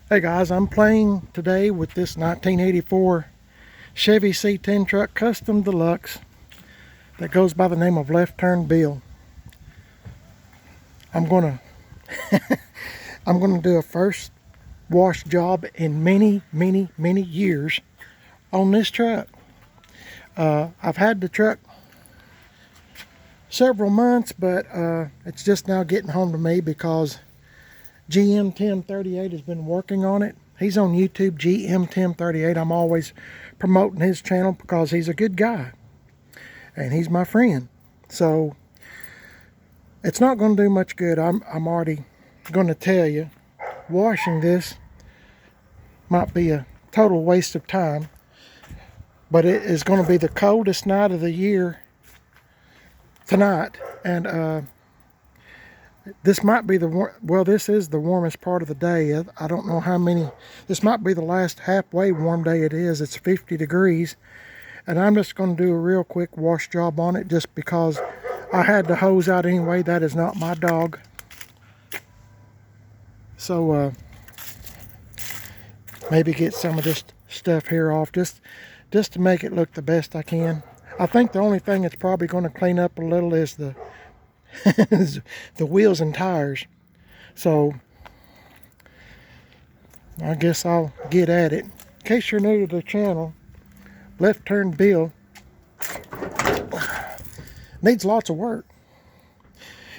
Hey guys, I'm playing today with this 1984 Chevy C10 truck custom deluxe that goes by the name of Left Turn Bill. I'm gonna do a first wash job in many years on this truck. I've had the truck several months, but it's just now getting home to me because GM 1038 has been working on it. He's on YouTube, GM 1038. I'm always promoting his channel because he's a good guy and he's my friend. So it's not going to do much good. I'm already going to tell you, washing this might be a total waste of time, but it is going to be the coldest night of the year tonight, and this might be this is the warmest part of the day. I don't know how many. This might be the last halfway warm day it is. It's 50 degrees. And I'm just going to do a real quick wash job on it just because I had the hose out anyway. That is not my dog. So maybe get some of this stuff here off just to make it look the best I can. I think the only thing that's probably going to clean up a little is the the wheels and tires. So I guess I'll get at it. In case you're new to the channel, Left Turn Bill needs lots of work.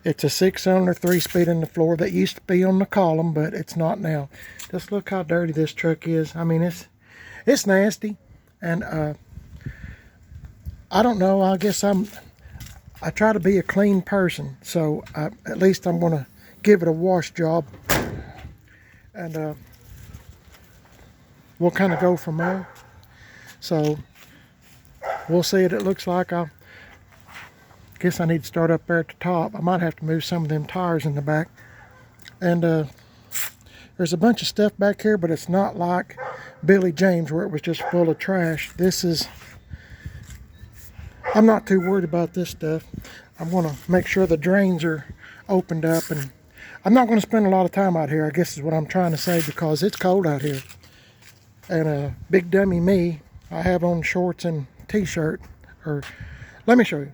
It's a 6-cylinder 3-speed in the floor that used to be on the column, but it's not now. Just look how dirty this truck is. I mean, it's nasty, and I don't know. I guess I try to be a clean person, so at least I'm going to give it a wash job, and we'll kind of go from there. So we'll see what it looks like. I guess I need to start up there at the top. I might have to move some of them tires in the back, and there's a bunch of stuff back here, but it's not like Billy James where it was just full of trash. I'm not too worried about this stuff. I'm going to make sure the drains are opened up, and I'm not going to spend a lot of time out here, I guess is what I'm trying to say, because it's cold out here. And big dummy me, I have on shorts and t-shirt. Or let me show you.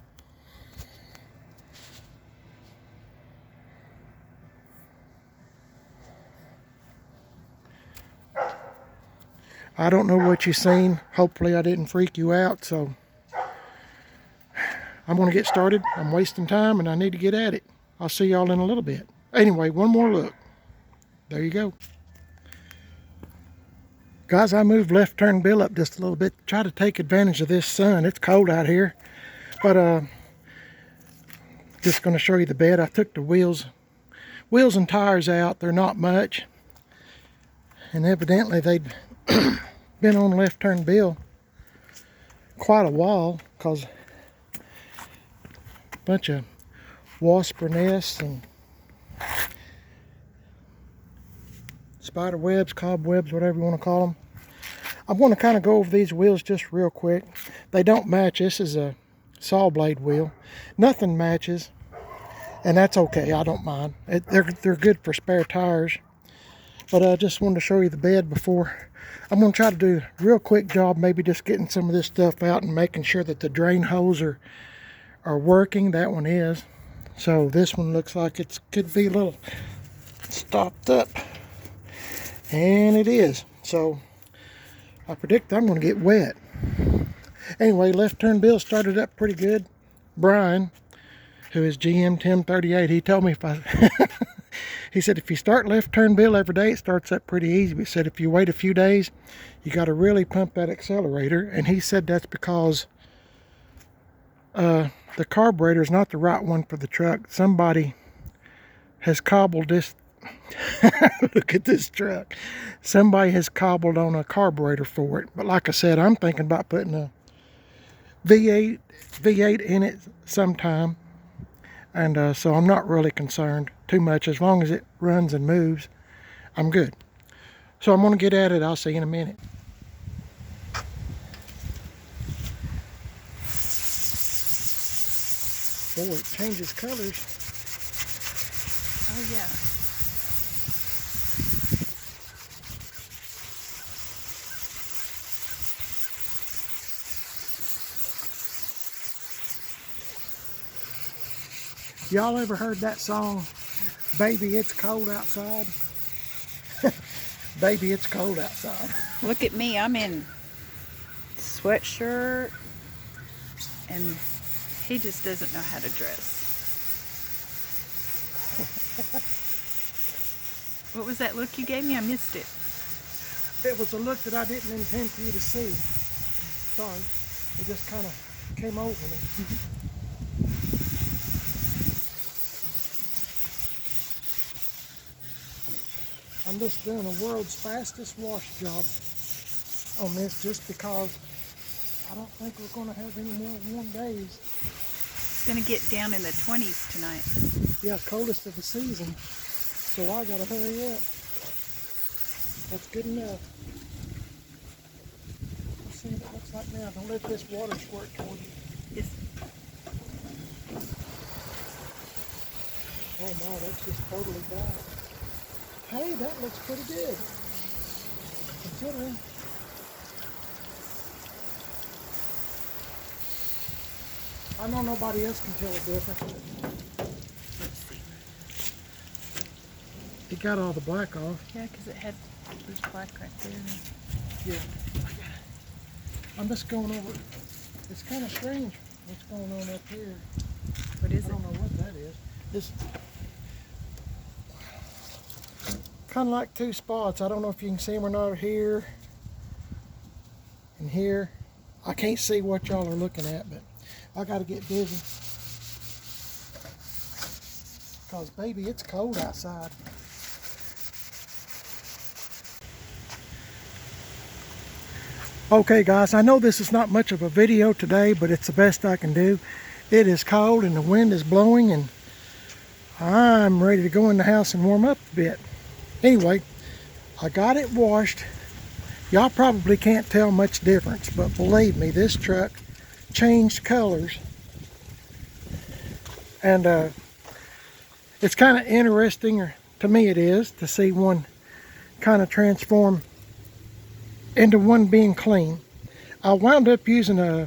I don't know what you've seen. Hopefully I didn't freak you out, so I'm going to get started. I'm wasting time and I need to get at it. I'll see y'all in a little bit. Anyway, one more look. There you go. Guys, I moved Left Turn Bill up just a little bit to try to take advantage of this sun. It's cold out here. But just going to show you the bed. I took the wheels and tires out. They're not much. And evidently they'd been on Left Turn Bill quite a while, because bunch of wasp nests and spider webs, cobwebs, whatever you want to call them. I'm going to kind of go over these wheels just real quick. They don't match. This is a saw blade wheel. Nothing matches, and that's okay. I don't mind. They're good for spare tires. But I just wanted to show you the bed before. I'm going to try to do a real quick job, maybe just getting some of this stuff out and making sure that the drain hose are working. That one is. So this one looks like it could be a little stopped up, and it is. So I predict I'm going to get wet. Anyway, Left Turn Bill started up pretty good. Brian, who is GM 1038, he told me he said if you start Left Turn Bill every day, it starts up pretty easy. But he said if you wait a few days, you got to really pump that accelerator. And he said that's because the carburetor is not the right one for the truck. Somebody has cobbled this. Look at this truck. Somebody has cobbled on a carburetor for it. But like I said, I'm thinking about putting a V8 in it sometime. And so I'm not really concerned too much. As long as it runs and moves, I'm good. So I'm going to get at it. I'll see you in a minute. Boy, it changes colors. Oh yeah. Y'all ever heard that song, Baby It's Cold Outside? Baby, it's cold outside. Look at me, I'm in sweatshirt, and he just doesn't know how to dress. What was that look you gave me? I missed it. It was a look that I didn't intend for you to see. Sorry, it just kind of came over me. I'm just doing the world's fastest wash job on this just because I don't think we're going to have any more warm days. It's going to get down in the 20s tonight. Yeah, coldest of the season. So I got to hurry up. That's good enough. Let's see what it looks like now. Don't let this water squirt toward you. Yes. Oh my, that's just totally black. Hey, that looks pretty good. Considering. I know nobody else can tell the difference. Let's see. It got all the black off. Yeah, because it had there's black right there. Yeah. I'm just going over. It's kind of strange what's going on up here. What is I it? don't know what that is. This kind of like two spots. I don't know if you can see them or not here and here. I can't see what y'all are looking at, but I got to get busy because baby, it's cold outside. Okay guys, I know this is not much of a video today, but it's the best I can do. It is cold and the wind is blowing and I'm ready to go in the house and warm up a bit. Anyway, I got it washed. Y'all probably can't tell much difference, but believe me, this truck changed colors. And it's kind of interesting, or to me it is, to see one kind of transform into one being clean. I wound up using I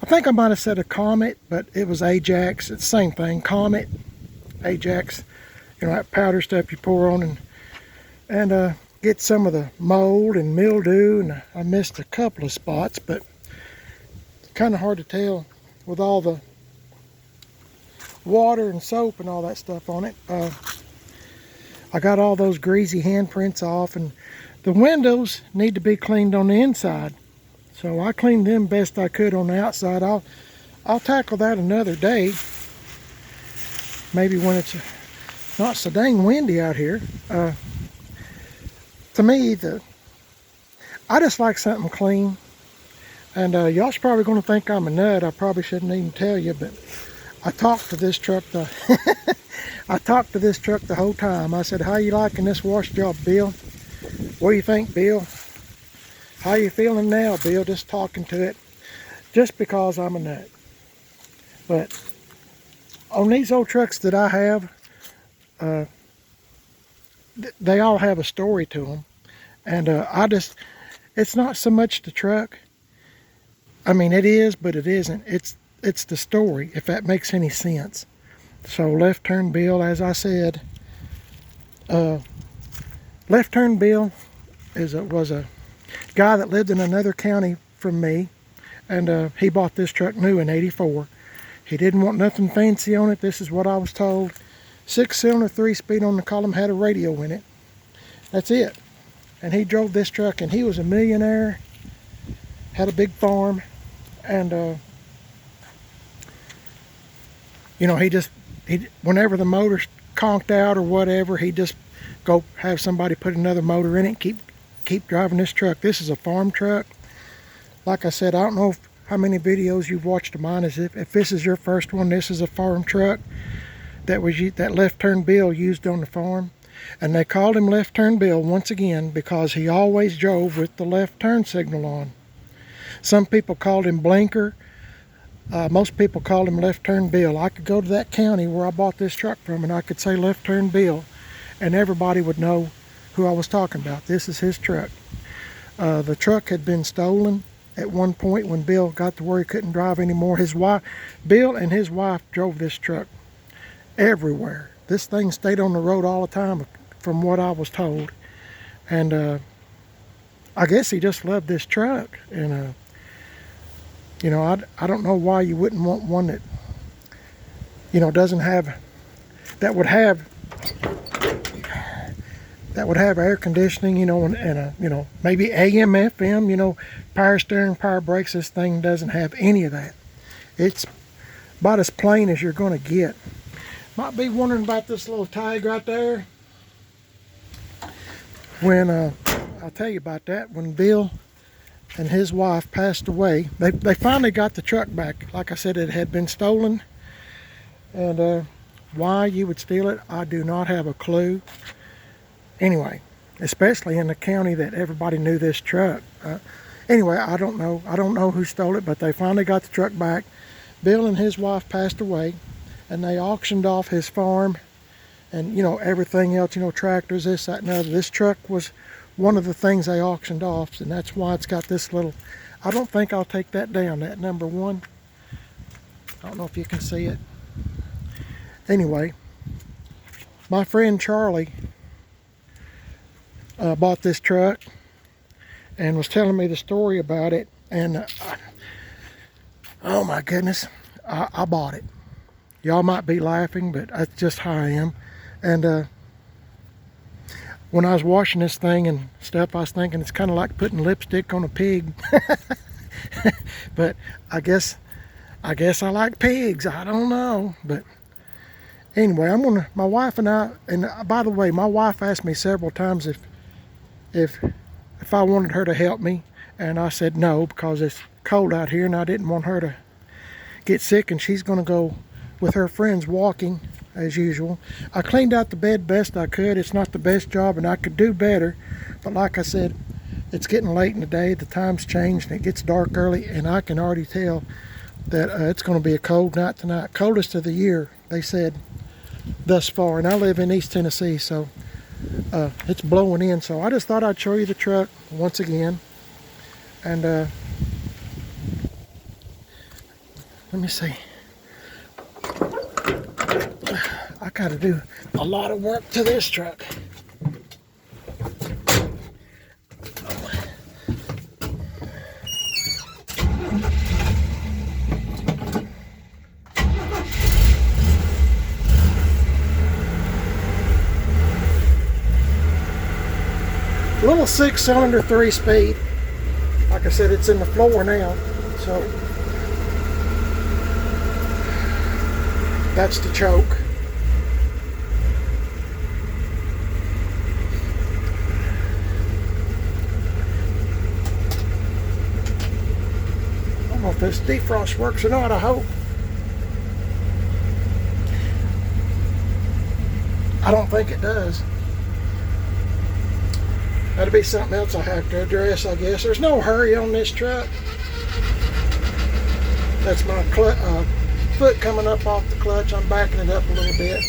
think I might have said a Comet, but it was Ajax. It's the same thing, Comet, Ajax. You know, that powder stuff you pour on and get some of the mold and mildew, and I missed a couple of spots, but it's kind of hard to tell with all the water and soap and all that stuff on it. I got all those greasy handprints off, and the windows need to be cleaned on the inside, so I cleaned them best I could on the outside. I'll tackle that another day, maybe when it's not so dang windy out here. To me, I just like something clean. And y'all's probably going to think I'm a nut. I probably shouldn't even tell you, but I talked to this truck I talked to this truck the whole time. I said, "How you liking this wash job, Bill? What do you think, Bill? How you feeling now, Bill?" Just talking to it, just because I'm a nut. But on these old trucks that I have, they all have a story to them, and it's not so much the truck. I mean, it is, but it isn't. It's the story, if that makes any sense. So Left Turn Bill, as I said, Left Turn Bill was a guy that lived in another county from me, and he bought this truck new in '84. He didn't want nothing fancy on it. This is what I was told. 6-cylinder, 3-speed on the column, had a radio in it. That's it. And he drove this truck, and he was a millionaire, had a big farm, and you know, whenever the motor conked out or whatever, he'd just go have somebody put another motor in it and keep driving this truck. This is a farm truck. Like I said, I don't know how many videos you've watched of mine. If this is your first one, this is a farm truck that Left Turn Bill used on the farm. And they called him Left Turn Bill once again because he always drove with the left turn signal on. Some people called him Blinker. Most people called him Left Turn Bill. I could go to that county where I bought this truck from and I could say Left Turn Bill, and everybody would know who I was talking about. This is his truck. The truck had been stolen at one point when Bill got to where he couldn't drive anymore. Bill and his wife drove this truck everywhere. This thing stayed on the road all the time from what I was told. And I guess he just loved this truck. And you know, I don't know why you wouldn't want one that, you know, doesn't have, that would have air conditioning, you know, and a, you know, maybe AM, FM, you know, power steering, power brakes. This thing doesn't have any of that. It's about as plain as you're going to get. Might be wondering about this little tag right there. When I'll tell you about that. When Bill and his wife passed away, they finally got the truck back. Like I said, it had been stolen, and why you would steal it, I do not have a clue. Anyway, especially in the county that everybody knew this truck. Anyway, I don't know who stole it, but they finally got the truck back. Bill and his wife passed away, and they auctioned off his farm and, you know, everything else, you know, tractors, this, that, and other. This truck was one of the things they auctioned off, and that's why it's got this little, I don't think I'll take that down, that number 1. I don't know if you can see it. Anyway, my friend Charlie bought this truck and was telling me the story about it, and oh my goodness, I bought it. Y'all might be laughing, but that's just how I am. And when I was washing this thing and stuff, I was thinking it's kind of like putting lipstick on a pig. But I guess I like pigs. I don't know. But anyway, my wife and I, and by the way, my wife asked me several times if I wanted her to help me, and I said no, because it's cold out here and I didn't want her to get sick, and she's going to go with her friends walking as usual. I cleaned out the bed best I could. It's not the best job and I could do better, but like I said, it's getting late in the day, the time's changed, and it gets dark early, and I can already tell that it's going to be a cold night tonight. Coldest of the year, they said, thus far, and I live in East Tennessee, so it's blowing in. So I just thought I'd show you the truck once again. And let me see. I gotta do a lot of work to this truck. Little 6-cylinder 3-speed. Like I said, it's in the floor now, so that's the choke. I don't know if this defrost works or not, I hope. I don't think it does. That'll be something else I have to address, I guess. There's no hurry on this truck. That's my foot coming up off the clutch. I'm backing it up a little bit.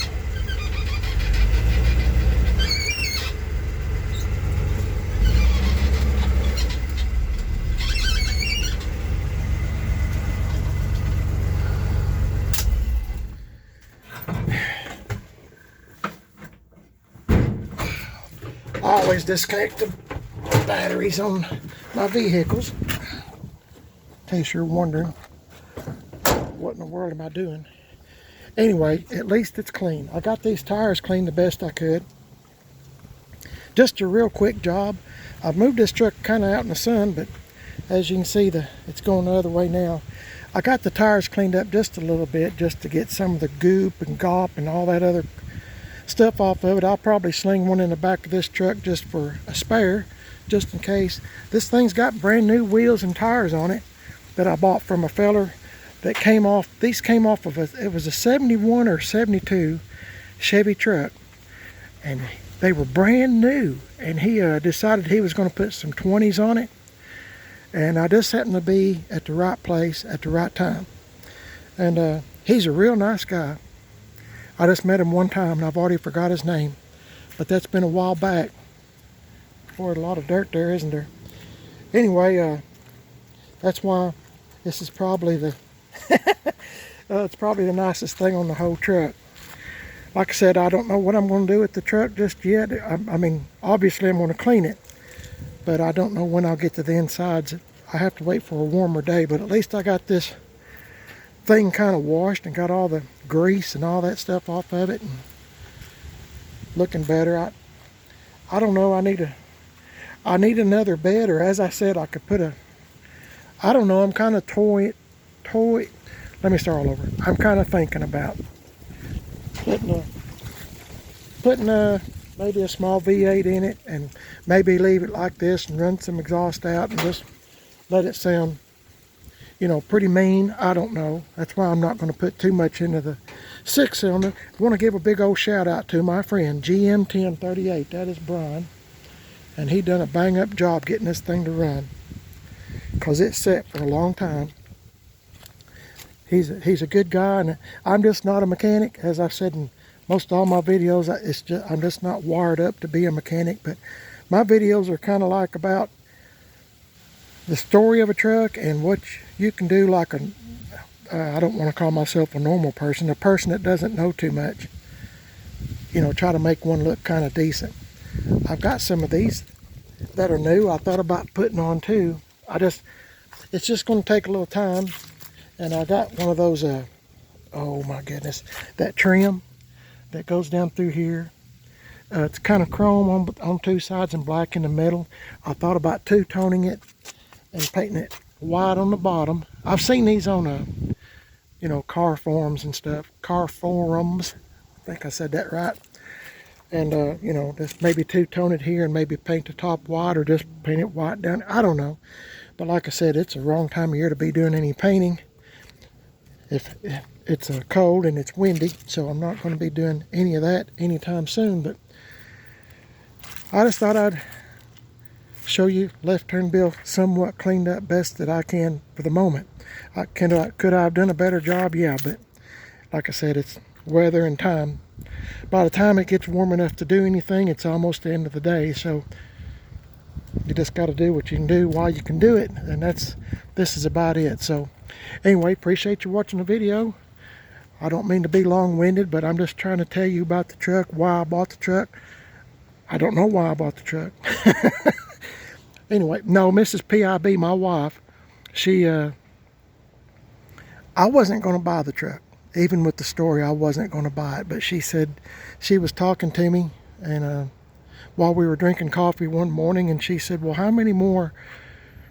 I always disconnect the batteries on my vehicles. In case you're wondering, what in the world am I doing? Anyway, at least it's clean. I got these tires cleaned the best I could. Just a real quick job. I've moved this truck kind of out in the sun, but as you can see, it's going the other way now. I got the tires cleaned up just a little bit, just to get some of the goop and gop and all that other stuff off of it. I'll probably sling one in the back of this truck just for a spare, just in case. This thing's got brand new wheels and tires on it that I bought from a feller that came off. These came off of it was a 71 or 72 Chevy truck, and they were brand new, and he decided he was going to put some 20s on it, and I just happened to be at the right place at the right time. And he's a real nice guy. I just met him one time, and I've already forgot his name, but that's been a while back. Boy, a lot of dirt there, isn't there? Anyway, that's why this is probably the it's probably the nicest thing on the whole truck. Like I said, I don't know what I'm going to do with the truck just yet. I mean, obviously I'm going to clean it, but I don't know when I'll get to the insides. I have to wait for a warmer day, but at least I got this thing kind of washed and got all the grease and all that stuff off of it and looking better. I don't know. I need another bed, or as I said, I could put a, I don't know. I'm kind of let me start all over. I'm kind of thinking about putting a maybe a small V8 in it, and maybe leave it like this and run some exhaust out and just let it sound, you know, pretty mean. I don't know. That's why I'm not going to put too much into the 6-cylinder. I want to give a big old shout out to my friend GM1038. That is Brian, and he done a bang up job getting this thing to run, because it's set for a long time. He's a good guy, and I'm just not a mechanic. As I've said in most all my videos, I'm just not wired up to be a mechanic. But my videos are kind of like about the story of a truck and what you can do. Like I don't want to call myself a normal person, a person that doesn't know too much. You know, try to make one look kind of decent. I've got some of these that are new. I thought about putting on too. It's just going to take a little time. And I got one of those, oh my goodness, that trim that goes down through here. It's kind of chrome on two sides and black in the middle. I thought about two-toning it and painting it white on the bottom. I've seen these on, you know, car forums and stuff. Car forums, I think I said that right. And, you know, just maybe two-tone it here and maybe paint the top white, or just paint it white down. I don't know. But like I said, it's the wrong time of year to be doing any painting. If it's cold and it's windy, so I'm not going to be doing any of that anytime soon. But I just thought I'd show you left turn Bill somewhat cleaned up best that I can for the moment. Could I have done a better job? Yeah, but like I said, it's weather and time. By the time it gets warm enough to do anything, it's almost the end of the day. So you just got to do what you can do while you can do it, and this is about it. So anyway, appreciate you watching the video. I don't mean to be long-winded, but I'm just trying to tell you about the truck, why I bought the truck. I don't know why I bought the truck. Anyway, no, Mrs. PIB, my wife, I wasn't going to buy the truck. Even with the story, I wasn't going to buy it. But she said, she was talking to me, and while we were drinking coffee one morning, and she said, well, how many more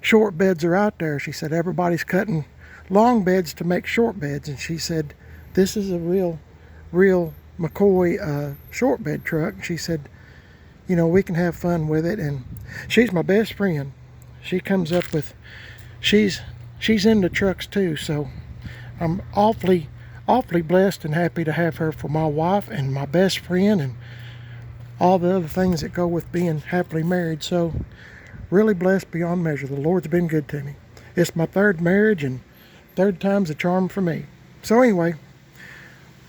short beds are out there? She said, everybody's cutting long beds to make short beds. And she said, this is a real McCoy short bed truck. She said, you know, we can have fun with it. And she's my best friend. She comes up with, she's into trucks too. So I'm awfully blessed and happy to have her for my wife and my best friend, and all the other things that go with being happily married. So really blessed beyond measure. The Lord's been good to me. It's my third marriage, and third time's a charm for me. So anyway,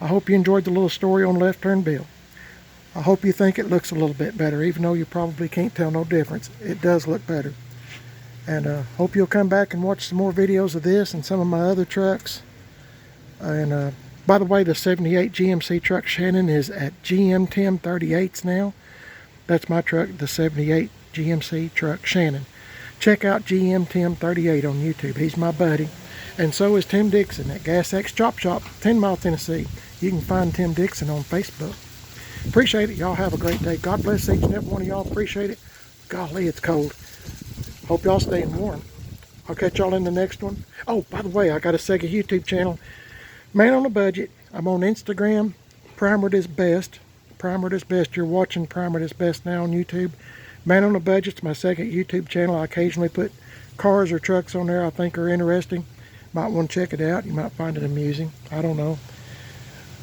I hope you enjoyed the little story on Left Turn Bill. I hope you think it looks a little bit better, even though you probably can't tell no difference. It does look better. And hope you'll come back and watch some more videos of this and some of my other trucks. And by the way, the 78 GMC truck Shannon is at GM1038s now. That's my truck, the 78 GMC truck Shannon. Check out GM1038 on YouTube. He's my buddy. And so is Tim Dixon at Gas X Chop Shop, 10 Mile, Tennessee. You can find Tim Dixon on Facebook. Appreciate it. Y'all have a great day. God bless each and every one of y'all. Appreciate it. Golly, it's cold. Hope y'all staying warm. I'll catch y'all in the next one. Oh, by the way, I got a second YouTube channel. Man on a Budget. I'm on Instagram. Primered is Best. Primered is Best. You're watching Primered is Best now on YouTube. Man on a Budget's my second YouTube channel. I occasionally put cars or trucks on there I think are interesting. Might want to check it out. You might find it amusing. I don't know.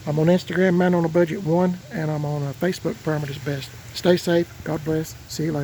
I'm on Instagram, Man on a Budget 1, and I'm on Facebook, Primered is Best. Stay safe. God bless. See you later.